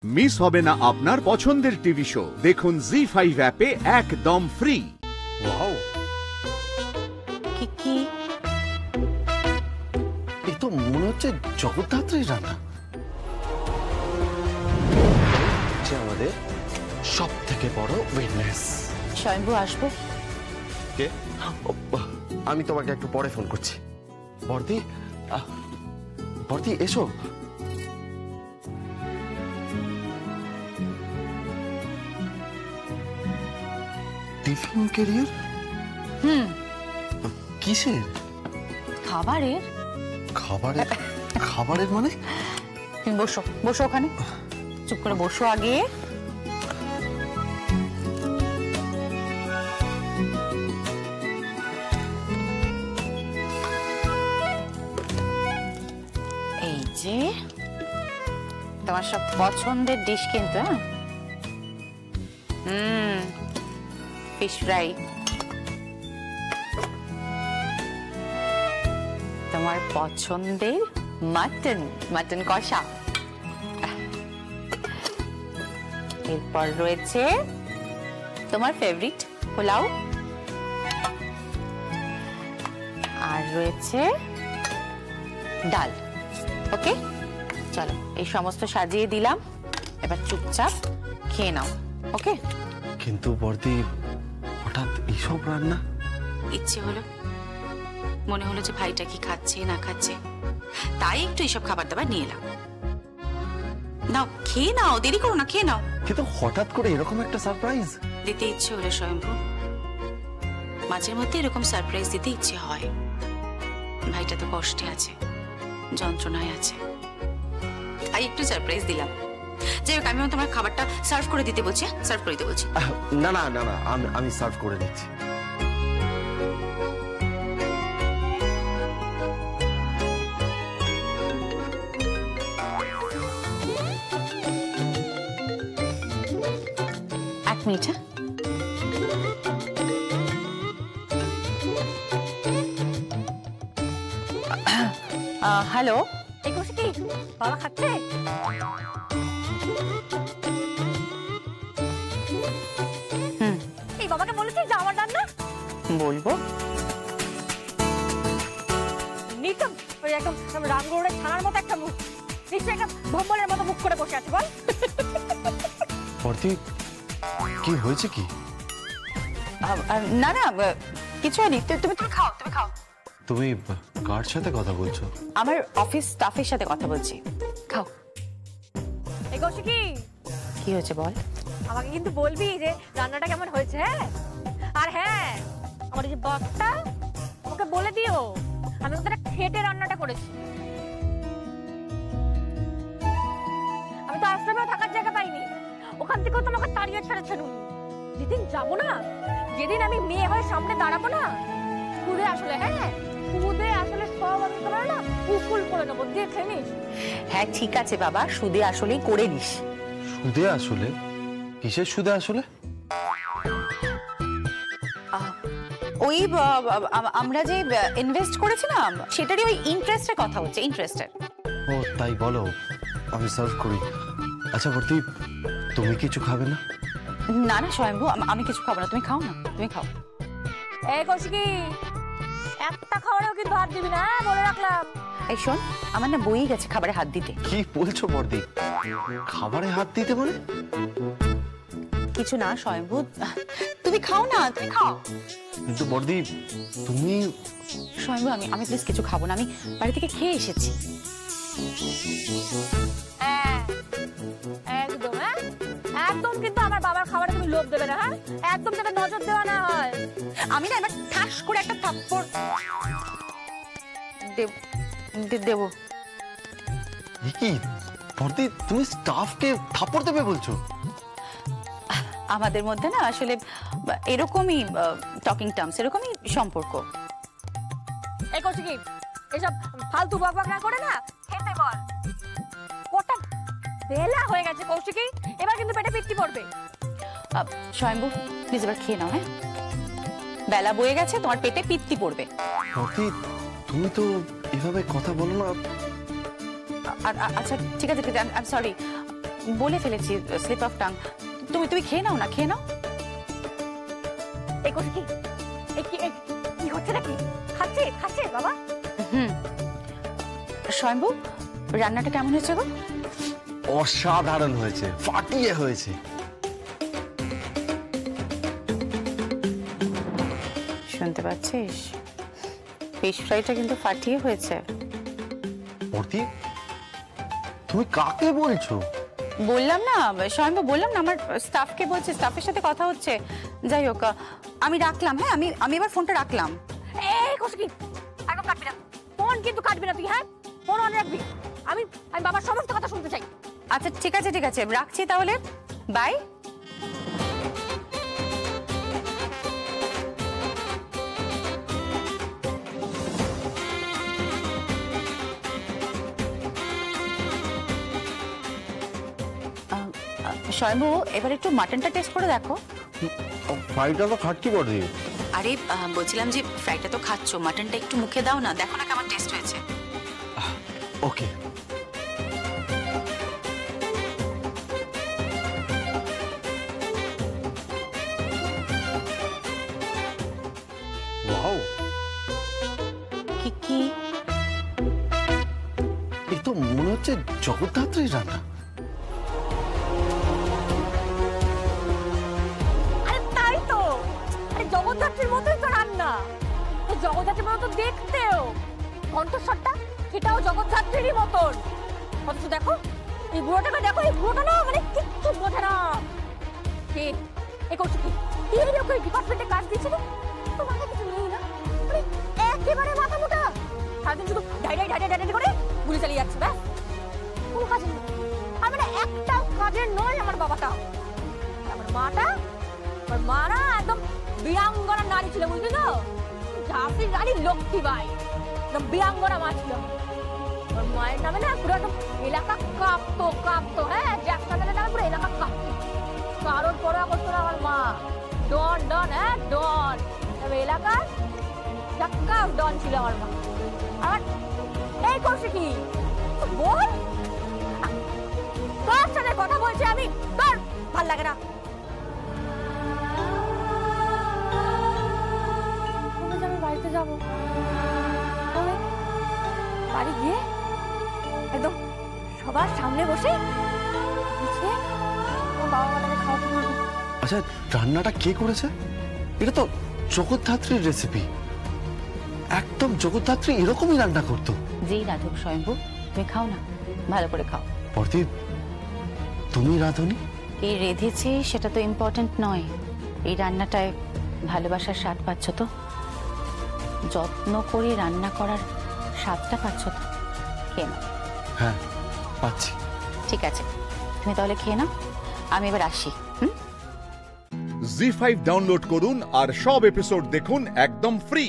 Miss হবে না আপনার পছন্দের টিভি শো। দেখুন জি5 অ্যাপে একদম ফ্রি। ওয়াও, কি এ তো মনে হচ্ছে জগদ্ধাত্রীর রান্না। হচ্ছে আমাদের সব থেকে বড় উইটনেস। স্বয়ম্ভু আসবো? কে? আমি তোমাকে একটু পরে ফোন করছি। বর্দি, বর্দি এসো। Tiffin carrier? কিসের? খাবারের। খাবারের? খাবারের মানে? তুমি বসো, বসো ওখানে, চুপ করে বসো আগে। এই যে তোমার সব পছন্দের ডিশ কিন্তু। ফিশ ফ্রাই, তোমার পছন্দের মাটন কষা, এরপর রয়েছে তোমার ফেভারিট পোলাও, আর রয়েছে ডাল। ওকে, চলো এই সমস্ত সাজিয়ে দিলাম, এবার চুপচাপ খেয়ে নাও। ওকে? কিন্তু বর্দি, হঠাৎ এইসব রান্না? ইচ্ছে হলো, মনে হলো যে ভাইটা কি খাচ্ছে না খাচ্ছে, তাই একটু এইসব খাবার দাবার নিয়ে এলাম। নাও খেয়ে নাও, দেরি করো না, খেয়ে নাও। কিন্তু হঠাৎ করে এরকম একটা সারপ্রাইজ দিতে ইচ্ছে হলো স্বয়ম্ভু, মাঝে মধ্যে এরকম সারপ্রাইজ দিতে ইচ্ছে হয়। ভাইটা তো কষ্টে আছে, যন্ত্রণায় আছে, তাই একটু সারপ্রাইজ দিলাম। যাই হোক, আমি তোমার খাবারটা সার্ভ করে দিতে বলছি, সার্ভ করে দিতে বলছি। না না না না, আমি সার্ভ করে দিচ্ছি। এক মিনিট। হ্যালো, এই কৌশি কি বাবা খাচ্ছে? এই বাবাকে বলেছিস যে আমার রান্না? বলবো। নিতম ওই একদম রামগৌড়ের ছানার মতো একটা মুখ, নিশ্চয়ই একটা ভম্বলের মতো মুখ করে বসে আছে। বল বর্দি, কি হয়েছে কি? না না, কিছু হয়নি। তুমি খাও, তুমি খাও। তুমি কার সাথে কথা বলছো? আমার অফিস স্টাফের সাথে কথা বলছি, খাও। এই কৌশি কি হয়েছে বল? আমাকে কিন্তু বলবি যে রান্নাটা কেমন হয়েছে। আর হ্যাঁ, আমার এই যে বক্সটা আমাকে বলে দিও, আমি ওটা খেটে রান্নাটা করেছি। আমি তো আশ্রমেও থাকার জায়গা পাইনি, ওখান থেকেও তোমাকে তাড়িয়ে ছেড়েছেন উনি। যেদিন যাবো না, যেদিন আমি মেয়ে হয়ে সামনে দাঁড়াবো না, খুদে আসলে, হ্যাঁ খুদে আসলে সব আমি তোমার না উকুল করে নেবো, দেখে নিস। হ্যাঁ ঠিক আছে বাবা, সুদে আসলেই করে নিস। সুদে আসলে? কিসের সুদে আসলে? ওই আমরা যে ইনভেস্ট করেছিলাম সেটারই ওই ইন্টারেস্টের কথা হচ্ছে, ইন্টারেস্টের। ও তাই বলো, আমি সার্ভ করি। আচ্ছা বর্দি, তুমি কিছু খাবে না? না না স্বয়ম্ভু, আমি কিছু খাবো না, তুমি খাও না, তুমি খাও। এই কৌশিকি, একটা খাবারেও কিন্তু হাত দিবি না, বলে রাখলাম। এই শোন, আমার না বই গেছে খাবারে হাত দিতে। কি বলছো বর্দি? খাবারে হাত দিতে মানে? কিছু না স্বয়ম্ভু, তুমি খাও না, তুমি খাও। কিন্তু বর্দি, তুমি... স্বয়ম্ভু, আমি প্লিজ কিছু খাবো না, আমি বাড়ি থেকে খেয়ে এসেছি। একদম, হ্যাঁ একদম, কিন্তু আমার বাবার খাবারে তুমি লোভ দেবে না, হ্যাঁ একদম, যাতে নজর দেওয়া না হয়। আমি না এবার ঠাস করে একটা থাপ্পড় দেবো। কি বর্দি, তুমি স্টাফকে থাপ্পড় দেবে বলছো? আমাদের মধ্যে না আসলে এরকমই টকিং টার্মস, এরকমই সম্পর্ক। এই কৌশিকি, এসব ফালতু বকবক না করে না খেতে বল। কোটা বেলা হয়ে গেছে কৌশিকি, এবার কিন্তু পেটে পিত্তি পড়বে। স্বয়ম্ভু প্লিজ এবার খেয়ে নাও। হ্যাঁ, বেলা বয়ে গেছে, তোমার পেটে পিত্তি পড়বে। বর্দি, তুমি তো এভাবে কথা বলো না। আচ্ছা ঠিক আছে, আই এম সরি। বলে ফেলেছি, স্লিপ অফ টাং। তুমি খেয়ে নাও না, খেয়ে নাও। এই করছে কি? কি হচ্ছে নাকি? খাচ্ছে বাবা? স্বয়ম্ভু, রান্নাটা কেমন হয়েছে গো? অসাধারণ হয়েছে, ফাটিয়ে হয়েছে। শুনতে পাচ্ছিস? ফিশ ফ্রাইটা কিন্তু ফাটিয়ে হয়েছে। ভর্তি, তুমি কাকে বলছো? বললাম না স্বয়ম্ভু, বললাম না আমার স্টাফকে বলছে, স্টাফের সাথে কথা হচ্ছে। যাই হোক, আমি রাখলাম। হ্যাঁ, আমি এবার ফোনটা রাখলাম। এই করছে কি? একদম কাটবি না ফোন, কিন্তু কাটবি না তুই। হ্যাঁ, ফোন অন রাখবি। আমি বাবার সমস্ত কথা শুনতে চাই। আচ্ছা ঠিক আছে, রাখছি তাহলে, বাই। স্বয়ম্ভু, এবার একটু মাটনটা টেস্ট করে দেখো। ফ্রাইটা তো খাচ্ছি বটে। আরে বলছিলাম যে ফ্রাইটা তো খাচ্ছো, মাটনটা একটু মুখে দাও না, দেখো না কেমন টেস্ট হয়েছে। ওকে। ওয়াও, কি এই তো মনে হচ্ছে জগদ্ধাত্রীর রান্না। আরে তাই তো, আরে জগদ্ধাত্রীর মতোই তো রান্না। জগদ্ধাত্রীর মতো দেখতেও, কণ্ঠস্বরটা সেটাও জগদ্ধাত্রীরই মতন। অথচ দেখো এই বুড়োটাকে, দেখো এই বুড়োটা না মানে কিচ্ছু বোঝে না। এ করছে কি? এরকম ডিপার্টমেন্টে কাজ দিচ্ছে তো তো মাথায় কিছু নেই না, মানে একেবারে মাথা মোটা। সারাদিন শুধু ডাইডাই করে গুলি চালিয়ে যাচ্ছে, ব্যাস, কোনো কাজ নেই। আর মানে একটা কাজের নয় আমার বাবাটা। আমার মা না একদম বীরাঙ্গনা নারী ছিল, বুঝলি তো? ঝাঁসির রানী লক্ষ্মীবাই, একদম বীরাঙ্গনা মা ছিল। ওর মায়ের নামে না পুরো একদম এলাকা কাঁপতো। হ্যাঁ, জ্যাকসানের নামে পুরো এলাকা কাঁপতো। কারোর পরোয়া করতো না আমার মা। ডন, হ্যাঁ ডন, এলাকার চাক্কা ডন ছিল আমার মা। আর এই করছে কি বল? কার সাথে কথা বলছি আমি? তোর ভাল লাগে না? আমি বাড়িতে যাবো, বাড়ি গিয়ে একদম সবার সামনে বসে বাবা মাটাকে খাওয়াতে পারবো। আচ্ছা, রান্নাটা কে করেছে? এটা তো জগদ্ধাত্রীর রেসিপি। একদম জগদ্ধাত্রী এরকমই রান্না করতো। যেই রাধুক স্বয়ম্ভু, তুমি খাও না, ভালো করে খাও। ভর্তি, তুমি রাঁধুনি? কে রেঁধেছে সেটা তো ইম্পর্টেন্ট নয়, এই রান্নাটায় ভালোবাসার স্বাদ পাচ্ছ তো, যত্ন করে রান্না করার স্বাদটা পাচ্ছ তো। খেয়ে নাও। হ্যাঁ, পাচ্ছি। ঠিক আছে, তুমি তাহলে খেয়ে নাও, আমি এবার আসি। জি5 ডাউনলোড করুন আর সব এপিসোড দেখুন একদম ফ্রি।